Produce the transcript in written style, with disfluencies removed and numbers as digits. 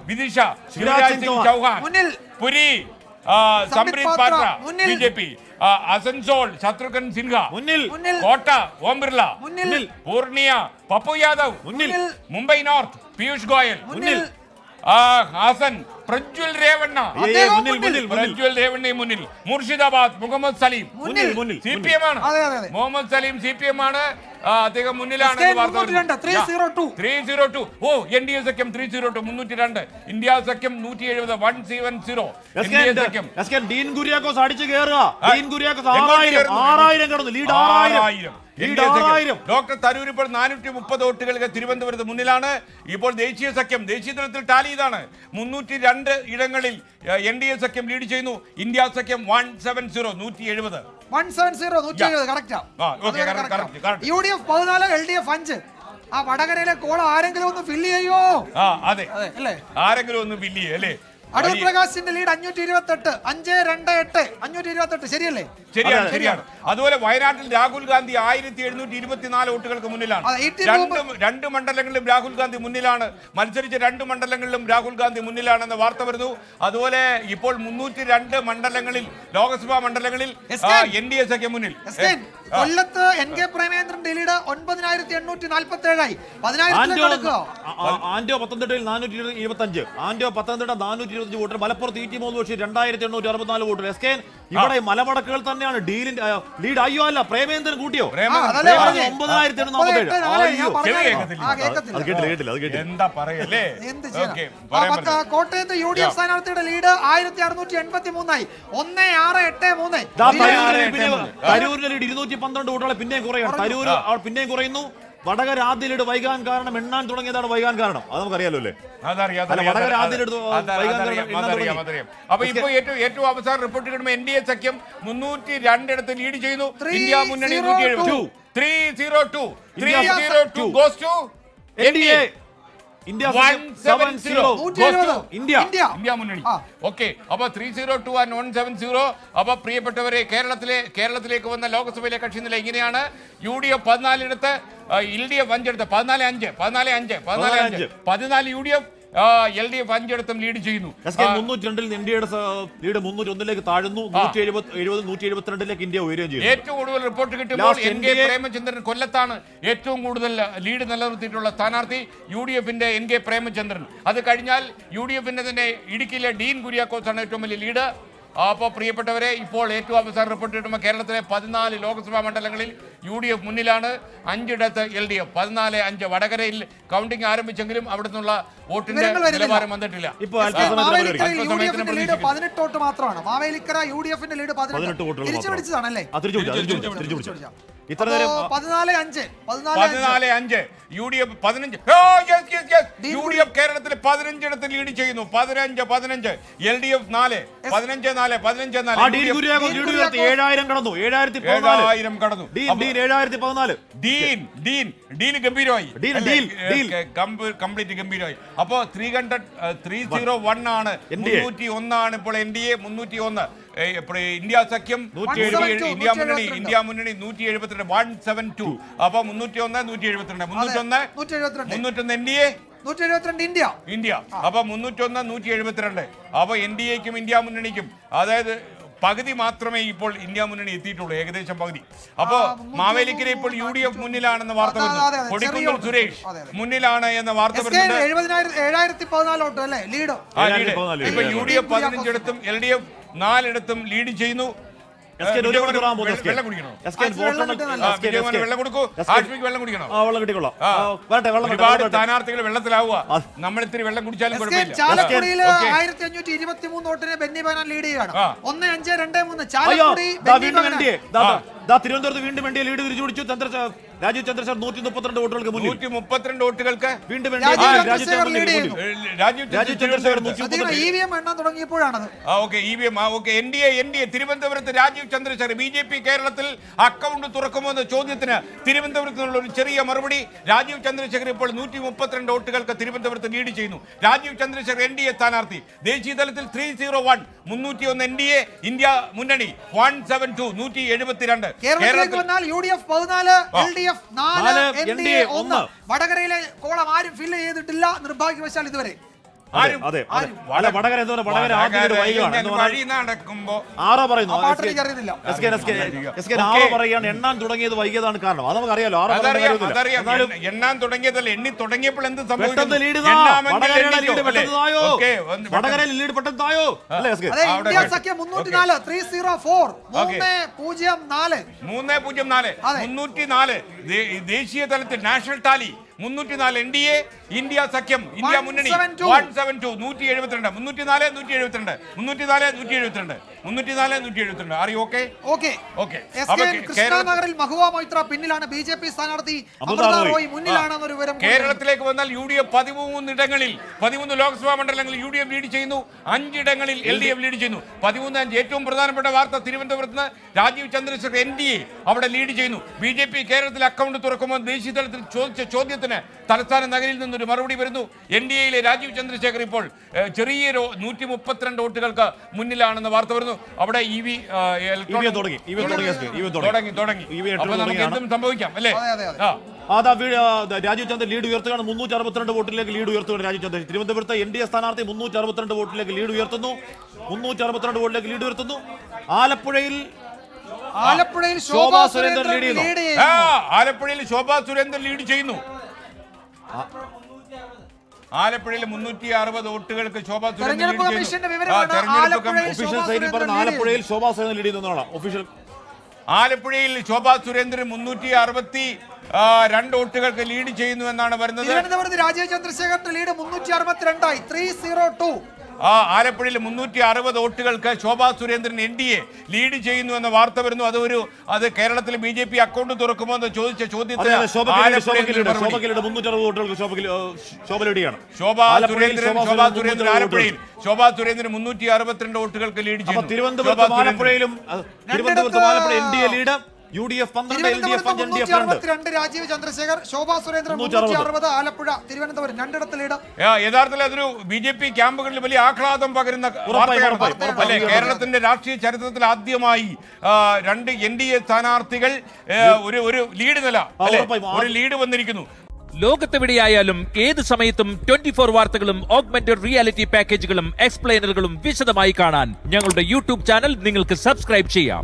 Vidisha Shivraj Singh Chauhan Puri സംപ്രീത് പാട്ര BJP Asansol Shatrughan Sinha കോട്ട Om Birla Purnia Pappu Yadav Mumbai north Piyush Goyal Haasan Prajwal Revanna മുന്നിൽ Murshidabad Muhammad Saleem CPM ആണ്. മുഹമ്മദ് സലീം CPM ആണ്. അദ്ദേഹം മുന്നിലാണ്. 302. ഓ NDA സഖ്യം 302 302. ഇന്ത്യ സഖ്യം 170 170. ഡീൻ കുര്യാക്കോസ് അടിച്ചു കയറുക. ഡീൻ കുര്യാക്കോസ് 6000 കടന്നു. ലീഡ് 6000. ഡോക്ടർ തരൂർ ഇപ്പോൾ 430 വോട്ടുകൾക്ക് തിരുവനന്തപുരത്ത് മുന്നിലാണ്. ഇപ്പോൾ ദേശീയ സഖ്യം ദേശീയ തലത്തിൽ ടാലി ഇതാണ്. 302 ഇടങ്ങളിൽ NDA സഖ്യം ലീഡ് ചെയ്യുന്നു. ഇന്ത്യ സഖ്യം 170 170. UDF 14 LDF 5. ആ വടകരയിലെ കോളം ആരെങ്കിലും ഒന്ന് ഫില്ല് ചെയ്യോ? അതെ ആരെങ്കിലും ഒന്ന് ഫില്ല് ചെയ്യേ അല്ലേ? അടൂർ പ്രകാശിന്റെ ലീഡ് 528 528 528 ശരിയല്ലേ? ശരിയാണ്. അതുപോലെ വയനാട്ടിൽ രാഹുൽ ഗാന്ധി 1724 വോട്ടുകൾക്ക് മുന്നിലാണ്. രണ്ട് മണ്ഡലങ്ങളിലും രാഹുൽ ഗാന്ധി മുന്നിലാണ്. മത്സരിച്ച 2 മണ്ഡലങ്ങളിലും രാഹുൽ ഗാന്ധി മുന്നിലാണെന്ന് വാർത്ത വരുന്നു. അതുപോലെ ഇപ്പോൾ 302 മണ്ഡലങ്ങളിൽ ലോക്സഭാ മണ്ഡലങ്ങളിൽ NDA സഖ്യം മുന്നിൽ. കൊല്ലത്ത് NK പ്രേമേന്ദ്രന്റെ ലീഡ് 9847 ആയി. 10,000 ആന്റോ പത്തനംതിട്ടയിൽ 425. ആന്റോ പത്തനംതിട്ട 425 വോട്ട്. മലപ്പുറത്ത് 23 പക്ഷേ 2864 വോട്ട്. SKN ഇവിടെ മലമടക്കുകൾ തന്നെയാണ് ഡീലിന്റെ ലീഡ്. അയ്യോ അല്ല, പ്രേമേന്ദ്രൻ കൂട്ടിയോ? 9847. എന്താ പറയല്ലേ? കോട്ടയത്ത് UDF സ്ഥാനാർത്ഥിയുടെ ലീഡ് 1683 ആയി. 1683. തരൂരിന്റെ ലീഡ് 212 വോട്ടുകളെ പിന്നെയും കുറയാണ്. തരൂർ പിന്നെയും കുറയുന്നു. വടകര ആദ്യ ലീഡ് വൈകാൻ കാരണം എണ്ണാൻ തുടങ്ങിയതാണ് വൈകാൻ കാരണം. അത് നമുക്കറിയാലോ അല്ലേ? വടകര ആദ്യ ലീഡ് അപ്പൊ ഇപ്പൊ ഏറ്റവും അവസാനം റിപ്പോർട്ട് കിട്ടുമ്പോൾ NDA സഖ്യം 302 ഇടത്ത് ലീഡ് ചെയ്യുന്നു. ഇന്ത്യ മുന്നണി 302 goes to NDA. ഇന്ത്യ മുന്നണി. ഓക്കെ, അപ്പൊ 302 and 170. അപ്പൊ പ്രിയപ്പെട്ടവരെ, കേരളത്തിലേക്ക് വന്ന ലോക്സഭയിലെ കക്ഷി നില ഇങ്ങനെയാണ്. UDF 14 ഇടത്ത്, LDF 5 ഇടത്ത്. 14 UDF, LDF 5 ഇടത്തും ലീഡ് ചെയ്യുന്നു. 302 ഇന്ത്യയുടെ ലീഡ് 301 താഴുന്നു. 172 ഇന്ത്യ ഉയരുകയും ചെയ്യും. ഏറ്റവും കൂടുതൽ റിപ്പോർട്ട് കിട്ടുമ്പോൾ NK പ്രേമചന്ദ്രൻ കൊല്ലത്താണ് ഏറ്റവും കൂടുതൽ ലീഡ് നിലനിർത്തിയിട്ടുള്ള സ്ഥാനാർത്ഥി. UDFന്റെ NK പ്രേമചന്ദ്രൻ. അത് കഴിഞ്ഞാൽ UDFന്റെ തന്നെ ഇടുക്കിയിലെ ഡീൻ കുര്യാക്കോസ് ആണ് ഏറ്റവും വലിയ ലീഡ്. അപ്പോൾ പ്രിയപ്പെട്ടവരെ, ഇപ്പോൾ ഏറ്റവും അവസാനം റിപ്പോർട്ട് കിട്ടുമ്പോൾ കേരളത്തിലെ 14 ലോക്സഭാ മണ്ഡലങ്ങളിൽ UDF മുന്നിലാണ്. 5 ഇടത്ത് LDF. 14-5. വടകരയിൽ കൗണ്ടിംഗ് ആരംഭിച്ചെങ്കിലും അവിടെ നിന്നുള്ള വോട്ടിന്റെ നിലവാരം വന്നിട്ടില്ല. ഇപ്പോൾ 18 വോട്ട് മാത്രമാണ്. മാവേലിക്കര UDFന്റെ ലീഡ് 18 വോട്ട്. തിരിച്ചു പിടിച്ചതാണല്ലേ? 14-5 UDF 15. UDF കേരളത്തിൽ 15 ഇടത്ത് ലീഡ് ചെയ്യുന്നു. 15 LDF 4 15 7000 കടന്നു. 7000 കടന്നു. ഡീൻ ഗംഭീരമായി. കംപ്ലീറ്റ് ഗംഭീരമായി. അപ്പോ 301 ആണ്. 301 ആണ് ഇപ്പോൾ NDA. 301. ഇന്ത്യ സഖ്യം ഇന്ത്യ മുന്നണി 172 172. അപ്പൊ 301 172 301 NDA 172 ഇന്ത്യ. അപ്പൊ 301 172. അപ്പൊ NDAക്കും ഇന്ത്യ മുന്നണിക്കും അതായത് പകുതി മാത്രമേ ഇപ്പോൾ ഇന്ത്യ മുന്നണി എത്തിയിട്ടുള്ളൂ, ഏകദേശം പകുതി. അപ്പോ മാവേലിക്കര ഇപ്പോൾ UDF മുന്നിലാണെന്ന് വാർത്ത വരുന്നു. കൊടിക്കുന്നിൽ സുരേഷ് മുന്നിലാണ് എന്ന വാർത്ത വരുന്നുണ്ട്. 7014 വോട്ട് അല്ലേ ലീഡ്? ഇപ്പൊ UDF 15 ഇടത്തും LDF 4 ഇടത്തും ലീഡ് ചെയ്യുന്നു. വെള്ളം കുടിക്കണോ? ഒരുപാട് സ്ഥാനാർത്ഥികൾ വെള്ളത്തിലാവുക. നമ്മളിത്തിരി വെള്ളം കുടിച്ചാലും കുഴപ്പമില്ല. ചാലക്കുടിയിൽ 1523 വോട്ടിന് ബെന്നി ബെഹനാൻ ലീഡ് ചെയ്യാണ്. 1-5-2-3 ചാലക്കുടി. തിരുവനന്തപുരത്ത് വീണ്ടും വേണ്ടിയ ലീഡ് തിരിച്ചു പിടിച്ചു. രാജീവ് ചന്ദ്രശേഖർ 132 വോട്ടുകൾക്ക് 132 വോട്ടുകൾക്ക് വീണ്ടും NDA തിരുവനന്തപുരത്ത് രാജീവ് ചന്ദ്രശേഖർ. BJP കേരളത്തിൽ അക്കൗണ്ട് തുറക്കുമോ എന്ന ചോദ്യത്തിന് തിരുവനന്തപുരത്ത് നിന്നുള്ള ഒരു ചെറിയ മറുപടി. രാജീവ് ചന്ദ്രശേഖർ ഇപ്പോൾ 132 വോട്ടുകൾക്ക് തിരുവനന്തപുരത്ത് ലീഡ് ചെയ്യുന്നു. രാജീവ് ചന്ദ്രശേഖർ NDA സ്ഥാനാർത്ഥി. ദേശീയ തലത്തിൽ 301 301 NDA. ഇന്ത്യ മുന്നണി 172 172. കേരളത്തിലേക്ക് വന്നാൽ UDF 14 LDF 4 NDA 1. വടകരയിലെ കോളം ആരും ഫില്ല് ചെയ്തിട്ടില്ല നിർഭാഗ്യവശാൽ ഇതുവരെ. ആരും അതെ അല്ല വടകര എന്താ പറയുക വടകര ആദ്യം വൈകാണ് എന്ന് വഴി പറഞ്ഞാൽ നടക്കുമ്പോ ആറോ പറയുന്നു പാട്ട് എനിക്കറിയുന്നില്ല. ആറോ പറയുകയാണ് എണ്ണാൻ തുടങ്ങിയത് വൈകിയതാണ് കാരണം അത് നമുക്കറിയാലോ ആറോ അതറിയാം എണ്ണാൻ തുടങ്ങിയതല്ല എണ്ണി തുടങ്ങിയപ്പോൾ എന്ത് പെട്ടെന്ന് ലീഡ് വടകരയിൽ ലീഡ് പെട്ടെന്ന് തായോ അല്ലേ അതെ, ഇന്ത്യ സഖ്യം 304 304 304 304 ദേശീയ തലത്തിൽ നാഷണൽ ടാലി 304 NDA ഇന്ത്യ സഖ്യം ഇന്ത്യ മുന്നണി 172 372 ആർ യു ഓക്കെ ഓക്കെ കൃഷ്ണനഗറിൽ മഹുവ മൊയ്ത്ര പിന്നിലാണ് ബിജെപി സ്ഥാനാർത്ഥി അമൃത റോയ് മുന്നിലാണെന്നൊരു വിവരം കേരളത്തിലേക്ക് വന്നാൽ UDF 13 ഇടങ്ങളിൽ 13 ലോക്സഭാ മണ്ഡലങ്ങളിൽ UDF ലീഡ് ചെയ്യുന്നു 5 ഇടങ്ങളിൽ LDF ലീഡ് ചെയ്യുന്നു 13-5 ഏറ്റവും പ്രധാനപ്പെട്ട വാർത്ത തിരുവനന്തപുരത്ത് നിന്ന് രാജീവ് ചന്ദ്രശേഖർ NDA അവിടെ ലീഡ് ചെയ്യുന്നു BJP കേരളത്തിൽ അക്കൗണ്ട് തുറക്കുമ്പോൾ ദേശീയ തലത്തിൽ ചോദിച്ച ചോദ്യത്തിന് തലസ്ഥാന നഗരിയിൽ നിന്നൊരു മറുപടി വരുന്നു NDAയിലെ രാജീവ് ചന്ദ്രശേഖർ ഇപ്പോൾ ചെറിയൊരു 132 വോട്ടുകൾക്ക് മുന്നിലാണെന്ന് വാർത്ത വരുന്നു അവിടെ എന്തും സംഭവിക്കാം അല്ലേ രാജീവ് ചന്ദ്രൻ ലീഡ് ഉയർത്തുകയാണ് 362 വോട്ടിലേക്ക് ലീഡ് ഉയർത്തുകയാണ് രാജീവ് ചന്ദ്രൻ തിരുവനന്തപുരത്ത് NDA സ്ഥാനാർത്ഥി 362 വോട്ടിലേക്ക് ലീഡ് ഉയർത്തുന്നു 362 വോട്ടിലേക്ക് ലീഡ് ഉയർത്തുന്നു ആലപ്പുഴയിൽ ശോഭാ സുരേന്ദ്രൻ ലീഡ് ചെയ്യുന്നു ആലപ്പുഴയിൽ 360 വോട്ടുകൾക്ക് ശോഭാ ആലപ്പുഴയിൽ ശോഭാ സുരേന്ദ്രൻ ലീഡ് ചെയ്യുന്നതാണ് ഒഫീഷ്യൽ ആലപ്പുഴയിൽ ശോഭാ സുരേന്ദ്രൻ 362 വോട്ടുകൾക്ക് ലീഡ് ചെയ്യുന്നു എന്നാണ് വരുന്നത് തിരുവനന്തപുരത്ത് രാജീവ് ചന്ദ്രശേഖറിന്റെ ലീഡ് 362 ആയി 302 ആലപ്പുഴയിൽ 360 വോട്ടുകൾക്ക് ശോഭാ സുരേന്ദ്രൻ NDA ലീഡ് ചെയ്യുന്നു എന്ന വാർത്ത വരുന്നു അത് കേരളത്തിൽ BJP അക്കൗണ്ട് തുറക്കുമോ എന്ന് ചോദിച്ച ചോദ്യത്തിന് ശോഭാ സുരേന്ദ്രൻ 362 വോട്ടുകൾക്ക് ലീഡ് ചെയ്യുന്നു തിരുവനന്തപുരത്തും ആലപ്പുഴയിലും NDA lead UDF 12 LDF 5 NDF 2 Rajeev Chandrasekhar Shobha Surendran 360 Alappuzha Thiruvananthapuram രണ്ടിടത്ത് ലീഡ് യഥാർത്ഥത്തിൽ അതൊരു BJP ക്യാമ്പുകളിൽ വലിയ ആഹ്ലാദം പകരുന്ന വാർത്തയാണ് കേരളത്തിന്റെ രാഷ്ട്രീയ ചരിത്രത്തിൽ ആദ്യമായി 2 NDA സ്ഥാനാർത്ഥികൾ ഒരു ലീഡ് ഒരു ലീഡ് വന്നിരിക്കുന്നു ലോകത്തെവിടെയായാലും ഏത് സമയത്തും 24 വാർത്തകളും ഓഗ്മെന്റഡ് റിയാലിറ്റി പാക്കേജുകളും എക്സ്പ്ലെയിനറുകളും വിശദമായി കാണാൻ ഞങ്ങളുടെ YouTube ചാനൽ നിങ്ങൾക്ക് സബ്സ്ക്രൈബ് ചെയ്യാം.